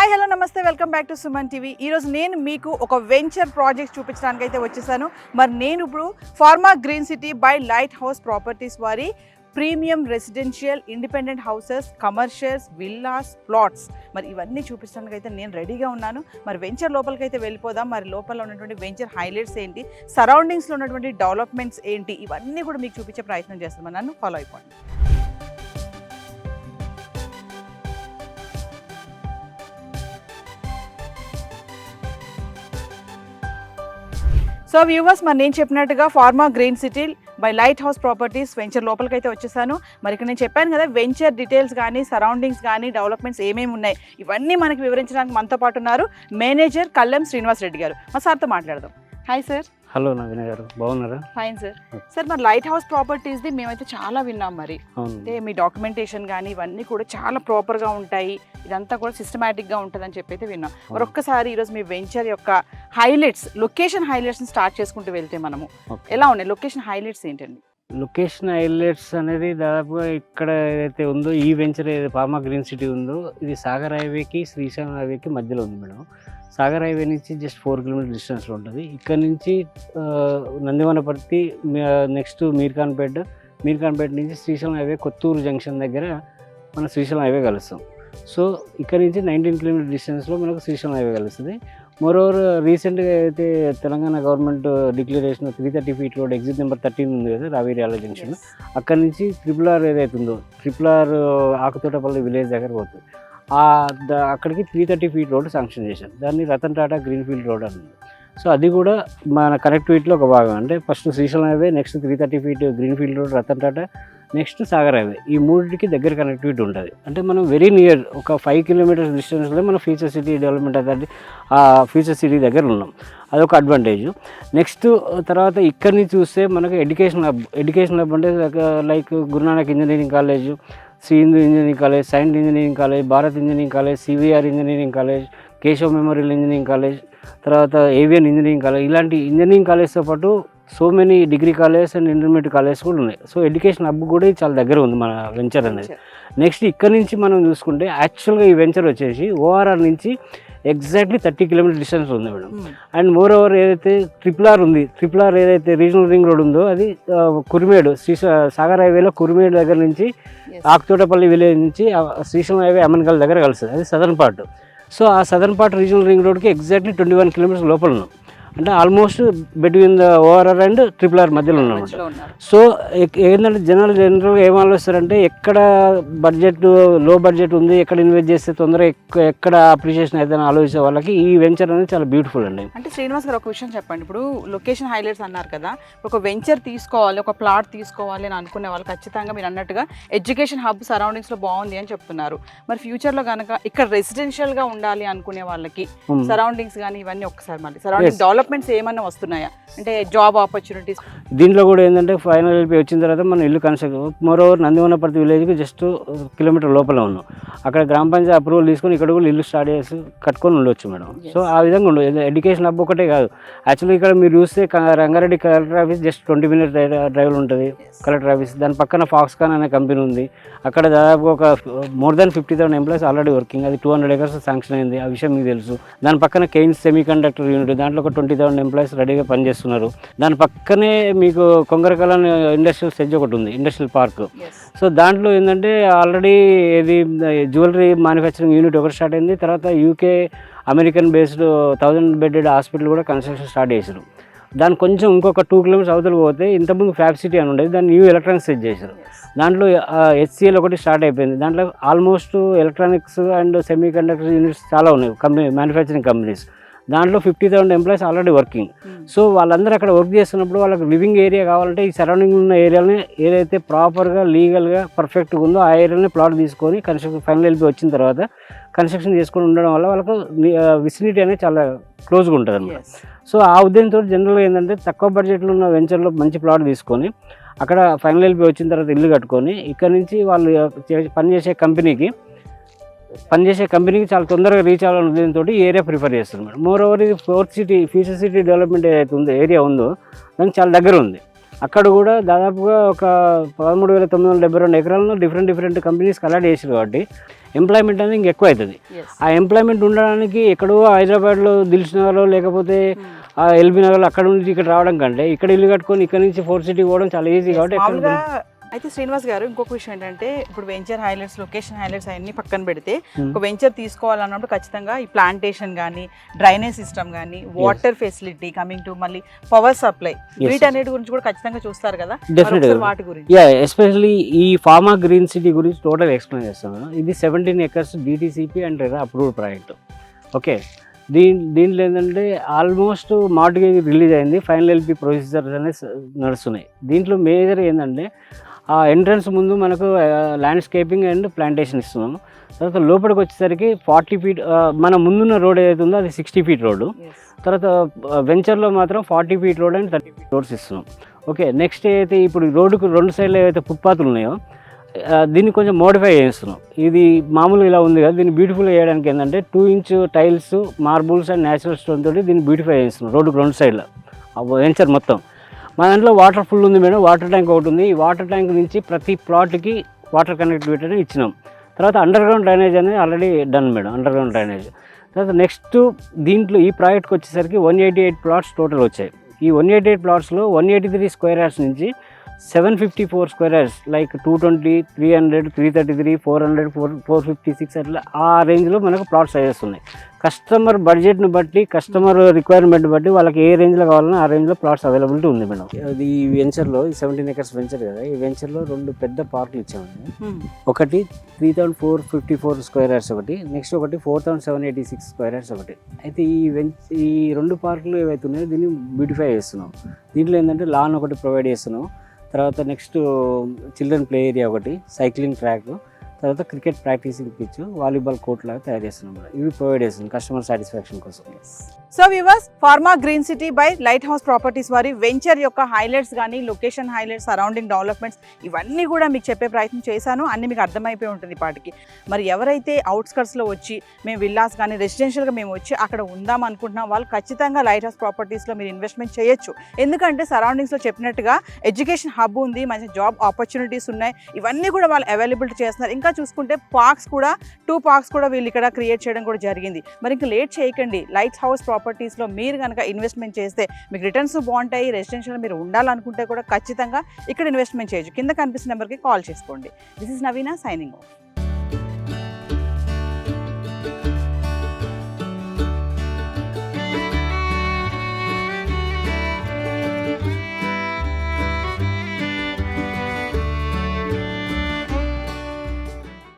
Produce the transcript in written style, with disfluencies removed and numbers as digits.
Hi hello నమస్తే welcome back to Suman TV. ఈరోజు నేను మీకు ఒక వెంచర్ ప్రాజెక్ట్ చూపించడానికి అయితే వచ్చేసాను. మరి నేను ఇప్పుడు pharma green city by light house properties వారి premium residential independent houses, commercials, villas, plots మరి ఇవన్నీ చూపించడానికి అయితే నేను రెడీగా ఉన్నాను. మరి వెంచర్ లోపలికి అయితే వెళ్ళిపోదాం. మరి లోపల ఉన్నటువంటి వెంచర్ హైలైట్స్ ఏంటి, సరౌండింగ్స్లో ఉన్నటువంటి డెవలప్మెంట్స్ ఏంటి, ఇవన్నీ కూడా మీకు చూపించే ప్రయత్నం చేస్తాను. నన్ను ఫాలో అయిపోండి. సో వ్యూవర్స్, మరి నేను చెప్పినట్టుగా pharma green city by light house properties venture లోపలికి అయితే వచ్చేసాను. మరి ఇక్కడ నేను చెప్పాను కదా, వెంచర్ డీటెయిల్స్ కానీ, సరౌండింగ్స్ కానీ, డెవలప్మెంట్స్ ఏమేమి ఉన్నాయి ఇవన్నీ మనకి వివరించడానికి మనతో పాటు ఉన్నారు మేనేజర్ కల్లెం శ్రీనివాస్ రెడ్డి గారు. మా సార్తో మాట్లాడదాం. Hi sir. హలో నవీన గారు, బాగున్నారా? Fine sir. సార్, మరి లైట్ హౌస్ ప్రాపర్టీస్ది మేమైతే చాలా విన్నాం. మరి అంటే మీ డాక్యుమెంటేషన్ కానీ ఇవన్నీ కూడా చాలా ప్రాపర్గా ఉంటాయి, ఇదంతా కూడా సిస్టమేటిక్గా ఉంటుందని చెప్పి అయితే విన్నాం. మరి ఒక్కసారి ఈరోజు మీ వెంచర్ యొక్క హైలైట్స్, లొకేషన్ హైలైట్స్ని స్టార్ట్ చేసుకుంటూ వెళ్తే మనము ఎలా ఉన్నాయి, లొకేషన్ హైలైట్స్ ఏంటండి? లొకేషన్ హైలైట్స్ అనేది దాదాపుగా ఇక్కడ ఏదైతే ఉందో ఈ వెంచర్ ఏదైతే ఫార్మా గ్రీన్ సిటీ ఉందో ఇది సాగర్ హైవేకి శ్రీశైలం హైవేకి మధ్యలో ఉంది మేడం. సాగర్ హైవే నుంచి జస్ట్ 4 కిలోమీటర్ డిస్టెన్స్లో ఉంటుంది. ఇక్కడ నుంచి నందివనపర్తి, నెక్స్ట్ మీర్ఖాన్పేట నుంచి శ్రీశైలం హైవే కొత్తూరు జంక్షన్ దగ్గర మన శ్రీశైలం హైవే కలుస్తాం. సో ఇక్కడ నుంచి 19 కిలోమీటర్ డిస్టెన్స్లో మనకు శ్రీశైలం హైవే కలుస్తుంది. మోరోవర్ రీసెంట్గా అయితే Telangana government declaration 330 feet road exit number 13 ఉంది కదా, రావేరియాల జంక్షన్. అక్కడ నుంచి RRR ఏదైతే ఉందో, RRR ఆకుతోటపల్లి విలేజ్ దగ్గర పోతుంది. అక్కడికి 330 ఫీట్ రోడ్ శాంక్షన్ చేశారు. దాన్ని రతన్ టాటా గ్రీన్ఫీల్డ్ రోడ్ అన్నది. సో అది కూడా మన కనెక్టివిటీలో ఒక భాగం. అంటే first Srisailam highway, next 330 feet greenfield road, Ratan Tata, next Sagar highway. ఈ మూడింటికి దగ్గర కనెక్టివిటీ ఉంటుంది. అంటే మనం వెరీ నియర్, ఒక 5 కిలోమీటర్స్ డిస్టెన్స్లో మనం ఫ్యూచర్ సిటీ డెవలప్మెంట్ అథారిటీ ఆ ఫ్యూచర్ సిటీ దగ్గర ఉన్నాం. అదొక అడ్వాంటేజ్. నెక్స్ట్ తర్వాత ఇక్కడి నుంచి చూస్తే మనకు ఎడ్యుకేషన్ హబ్ అంటే like Guru Nanak engineering college, Shri Hindu engineering college, science engineering college, Bharat engineering college, CVR engineering college, Keshav memorial engineering college, తర్వాత ఏవియన్ ఇంజనీరింగ్ కాలేజ్, ఇలాంటి ఇంజనీరింగ్ కాలేజ్తో పాటు so many degree college and intermediate college కూడా ఉన్నాయి. సో ఎడ్యుకేషన్ హబ్ కూడా చాలా దగ్గర ఉంది మన వెంచర్ అనేది. నెక్స్ట్ ఇక్కడ నుంచి మనం చూసుకుంటే యాక్చువల్గా ఈ వెంచర్ వచ్చేసి ORR నుంచి ఎగ్జాక్ట్లీ 30 కిలోమీటర్ డిస్టెన్స్ ఉంది మేడం. అండ్ మోర్ ఓవర్ ఏదైతే RRR ఉంది, RRR ఏదైతే రీజనల్ రింగ్ రోడ్ ఉందో అది కురిమేడు సాగర్ హైవేలో కురిమేడు దగ్గర నుంచి ఆకుతోటపల్లి విలేజ్ నుంచి శ్రీశైలం హైవే అమన్గల్ దగ్గర కలుస్తుంది. అది సదర్న్ పార్ట్. సో ఆ సదర్న్ పార్ట్ రీజనల్ రింగ్ రోడ్కి ఎగ్జాక్ట్లీ 21 కిలోమీటర్స్ లోపల ఉన్నాం. అంటే almost between the ORR and RRR మధ్యలో ఉన్నాం. సో ఏంటంటే జనరల్గా ఏం ఆలోచిస్తారంటే ఎక్కడ బడ్జెట్ లో బడ్జెట్ ఉంది, ఎక్కడ ఇన్వెస్ట్ చేస్తే తొందరగా ఎక్కడ అప్రిషియేషన్ అయితే ఆలోచించే వాళ్ళకి ఈ వెంచర్ అనేది చాలా బ్యూటిఫుల్ అండి. అంటే శ్రీనివాస్ గారు, ఒక విషయం చెప్పండి. ఇప్పుడు లొకేషన్ హైలైట్స్ అన్నారు కదా, ఒక వెంచర్ తీసుకోవాలి, ఒక ప్లాట్ తీసుకోవాలి అని అనుకునే వాళ్ళు ఖచ్చితంగా మీరు అన్నట్టుగా ఎడ్యుకేషన్ హబ్ సరౌండింగ్స్లో బాగుంది అని చెప్తున్నారు. మరి ఫ్యూచర్లో కనుక ఇక్కడ రెసిడెన్షియల్గా ఉండాలి అనుకునే వాళ్ళకి సరౌండింగ్స్ కానీ ఇవన్నీ ఒకసారి మళ్ళీ సరౌండింగ్ డెవలప్మెంట్స్ ఏమన్నా వస్తున్నాయా, అంటే జాబ్ ఆపర్చునిటీస్? దీంట్లో కూడా ఏంటంటే ఫైనల్ ఎల్పీ వచ్చిన తర్వాత మనం ఇల్లు కన్స్ట్రక్షన్, మోరోవర్ నందివనపర్తి విలేజ్కి జస్ట్ కిలోమీటర్ లోపల ఉన్నాం. అక్కడ గ్రామ పంచాయతీ అప్రూవల్ తీసుకొని ఇక్కడ కూడా ఇల్లు స్టార్ట్ చేసి కట్టుకొని ఉండొచ్చు మేడం. సో ఆ విధంగా ఉండదు. ఎడ్యుకేషన్ హబ్ ఒకటే కాదు, యాక్చువల్లీ ఇక్కడ మీరు చూస్తే Rangareddy collector office just 20 minutes డ్రైవ్లో ఉంటుంది కలెక్టర్ ఆఫీస్. దాని పక్కన ఫాక్స్కాన్ అనే కంపెనీ ఉంది. అక్కడ దాదాపు ఒక more than 50,000 employees already working. అది 200 acres శాంక్షన్ అయింది, ఆ విషయం మీకు తెలుసు. దాని పక్కన కెయిన్స్ సెమీ కండక్టర్ యూనిట్, దాంట్లో ఒక 20,000 ఎంప్లాయీస్ రెడీగా పనిచేస్తున్నారు. దాని పక్కనే మీకు కొంగరకలాన్ ఇండస్ట్రియల్ సెజ్ ఒకటి ఉంది, ఇండస్ట్రియల్ పార్క్. సో దాంట్లో ఏంటంటే ఆల్రెడీ ఇది జ్యువెలరీ మ్యానుఫ్యాక్చరింగ్ యూనిట్ ఒకటి స్టార్ట్ అయింది. తర్వాత UK American based 1000 bedded hospital కూడా కన్స్ట్రక్షన్ స్టార్ట్ చేశారు. దాని కొంచెం ఇంకొక 2 కిలోమీటర్స్ అవతల పోతే ఇంతకుముందు ఫ్యాబ్ సిటీ అని ఉండేది, దాన్ని న్యూ ఎలక్ట్రానిక్స్ సెట్ చేశారు. దాంట్లో HCL ఒకటి స్టార్ట్ అయిపోయింది. దాంట్లో almost electronics and semi conductor units చాలా ఉన్నాయి, మ్యానుఫ్యాక్చరింగ్ కంపెనీస్. దాంట్లో 50,000 ఎంప్లాయీస్ ఆల్రెడీ వర్కింగ్. సో వాళ్ళందరూ అక్కడ వర్క్ చేస్తున్నప్పుడు వాళ్ళకి లివింగ్ ఏరియా కావాలంటే ఈ సరౌండింగ్ ఉన్న ఏరియాని ఏదైతే ప్రాపర్గా లీగల్గా పర్ఫెక్ట్గా ఉందో ఆ ఏరియాని ప్లాట్ తీసుకొని కన్స్ట్రక్షన్ ఫైనల్ వెళ్ళి వచ్చిన తర్వాత కన్స్ట్రక్షన్ చేసుకొని ఉండడం వల్ల వాళ్ళకు విసినిటీ అనేది చాలా క్లోజ్గా ఉంటుంది అన్నమాట. సో ఆ ఉద్దేశంతో జనరల్గా ఏంటంటే తక్కువ బడ్జెట్లో ఉన్న వెంచర్లో మంచి ప్లాట్ తీసుకొని అక్కడ ఫైనల్ వెళ్ళి వచ్చిన తర్వాత ఇల్లు కట్టుకొని ఇక్కడ నుంచి వాళ్ళు పనిచేసే కంపెనీకి చాలా తొందరగా రీచ్ అవ్వాలనే ఉద్దేశంతో ఈ ఏరియా ప్రిఫర్ చేస్తారు మేడం. మోర్ ఓవర్ ఇది ఫ్యూచర్ సిటీ డెవలప్మెంట్ ఏదైతే ఉందో ఏరియా ఉందో దానికి చాలా దగ్గర ఉంది. అక్కడ కూడా దాదాపుగా ఒక 13,972 ఎకరాలను డిఫరెంట్ కంపెనీస్కి అలాట్ చేసారు కాబట్టి ఎంప్లాయ్మెంట్ అనేది ఇంకెక్కువ అవుతుంది. ఆ ఎంప్లాయ్మెంట్ ఉండడానికి ఎక్కడో హైదరాబాద్లో దిల్సునగర్లో లేకపోతే ఎల్బీ నగర్లో అక్కడ నుంచి ఇక్కడ రావడం కంటే ఇక్కడ ఇల్లు కట్టుకొని ఇక్కడ నుంచి ఫోర్త్ సిటీ పోవడం చాలా ఈజీ కాబట్టి. అయితే శ్రీనివాస్ గారు ఇంకొక విషయం ఏంటంటే ఇప్పుడు వెంచర్ హైలైట్స్, లొకేషన్ హైలైట్స్ అవన్నీ పక్కన పెడితే ఒక వెంచర్ తీసుకోవాలన్నప్పుడు ఖచ్చితంగా ఈ ప్లాంటేషన్ కానీ, డ్రైనేజ్ సిస్టమ్ కానీ, వాటర్ ఫెసిలిటీ, కమింగ్ టు మళ్ళీ పవర్ సప్లై, వీటన్నిటి గురించి కూడా ఖచ్చితంగా చూస్తారు కదా, వాటి గురించి. ఎస్పెషల్లీ ఈ ఫార్మా గ్రీన్ సిటీ గురించి టోటల్ ఎక్స్ప్లెయిన్ చేస్తాను. ఇది 17 acres DTCP and approved project. Okay, దీంట్లో ఏంటంటే ఆల్మోస్ట్ మార్టిగేజ్ రిలీజ్ అయింది, ఫైనల్ LP ప్రొసీజర్స్ అనేది నడుస్తున్నాయి. దీంట్లో మేజర్ ఏంటంటే ఆ ఎంట్రన్స్ ముందు మనకు ల్యాండ్స్కేపింగ్ అండ్ ప్లాంటేషన్ ఇస్తున్నాము. తర్వాత లోపలికి వచ్చేసరికి 40 feet, మన ముందున్న రోడ్ ఏదైతే ఉందో అది 60 feet రోడ్డు. తర్వాత వెంచర్లో మాత్రం 40 feet road and 30 feet roads ఇస్తున్నాం. ఓకే, నెక్స్ట్ అయితే ఇప్పుడు రోడ్డుకు 2 సైడ్లో ఏవైతే ఫుట్పాత్లు ఉన్నాయో దీన్ని కొంచెం మోడిఫై చేస్తున్నాం. ఇది మామూలుగా ఇలా ఉంది కదా, దీన్ని బ్యూటిఫుల్ చేయడానికి ఏంటంటే 2 inch tiles, marbles and natural stone తోటి దీన్ని బ్యూటిఫై చేస్తున్నాం రోడ్డుకు 2 సైడ్లో వెంచర్ మొత్తం. మా దాంట్లో వాటర్ ఫుల్ ఉంది మేడం, వాటర్ ట్యాంక్ ఒకటి ఉంది. ఈ వాటర్ ట్యాంక్ నుంచి ప్రతి ప్లాట్కి వాటర్ కనెక్టివిటీ అనేది ఇచ్చినాం. తర్వాత అండర్ గ్రౌండ్ డ్రైనేజ్ అనేది already done madam, under ground drainage. తర్వాత నెక్స్ట్ దీంట్లో ఈ ప్రాజెక్ట్కి వచ్చేసరికి 188 plots టోటల్ వచ్చాయి. ఈ 188 plotsలో 183 square yards నుంచి 754 square yards లైక్ 220, 300, 333, 400, 456 అట్లా ఆ రేంజ్లో మనకు ప్లాట్స్ సైజెస్ ఉన్నాయి. కస్టమర్ బడ్జెట్ని బట్టి, కస్టమర్ రిక్వైర్మెంట్ బట్టి వాళ్ళకి ఏ రేంజ్లో కావాలన్నా ఆ రేంజ్లో ప్లాట్స్ అవైలబిలిటీ ఉంది మేడం. అది ఈ వెంచర్లో, ఈ 17 acres వెంచర్ కదా, ఈ వెంచర్లో 2 పెద్ద పార్కులు ఇచ్చామండి. ఒకటి 3,454 square yards ఒకటి, నెక్స్ట్ ఒకటి 4,786 square yards ఒకటి. అయితే ఈ 2 పార్కులు ఏవైతే ఉన్నాయో దీన్ని బ్యూటిఫై చేస్తున్నాం. దీంట్లో ఏంటంటే లాన్ ఒకటి ప్రొవైడ్ చేస్తున్నాం. తర్వాత నెక్స్ట్ చిల్డ్రన్ ప్లే ఏరియా ఒకటి, సైక్లింగ్ ట్రాక్, తర్వాత cricket practicing pitch, volleyball court లాగా తయారు చేస్తున్నాం. ఇవి ప్రొవైడ్ చేస్తున్నాం కస్టమర్ సాటిస్ఫాక్షన్ కోసం. So viewers, pharma green city by light house properties వారి వెంచర్ యొక్క హైలైట్స్ కానీ, లొకేషన్ హైలైట్స్, సరౌండింగ్ డెవలప్మెంట్స్ ఇవన్నీ కూడా మీకు చెప్పే ప్రయత్నం చేశాను. అన్ని మీకు అర్థమైపోయి ఉంటుంది పాటికి. మరి ఎవరైతే అవుట్స్కట్స్లో వచ్చి మేము విల్లాస్ కానీ రెసిడెన్షియల్గా మేము వచ్చి అక్కడ ఉందాం అనుకుంటున్నాం, వాళ్ళు ఖచ్చితంగా లైట్ హౌస్ ప్రాపర్టీస్లో మీరు ఇన్వెస్ట్మెంట్ చేయొచ్చు. ఎందుకంటే సరౌండింగ్స్లో చెప్పినట్టుగా ఎడ్యుకేషన్ హబ్ ఉంది, మంచి జాబ్ ఆపర్చునిటీస్ ఉన్నాయి, ఇవన్నీ కూడా వాళ్ళు అవైలబిలిటీ చేస్తున్నారు. ఇంకా చూసుకుంటే పార్క్స్ కూడా 2 parks కూడా వీళ్ళు ఇక్కడ క్రియేట్ చేయడం కూడా జరిగింది. మరి ఇంకా లేట్ చేయకండి, లైట్ హౌస్ ప్రాపర్టీస్లో మీరు కనుక ఇన్వెస్ట్మెంట్ చేస్తే మీకు రిటర్న్స్ బాగుంటాయి. రెసిడెన్షియల్ మీరు ఉండాలనుకుంటే కూడా ఖచ్చితంగా ఇక్కడ ఇన్వెస్ట్మెంట్ చేయొచ్చు. కింద కనిపిస్తున్న నెంబర్కి కాల్ చేసుకోండి. This is Naveena signing of.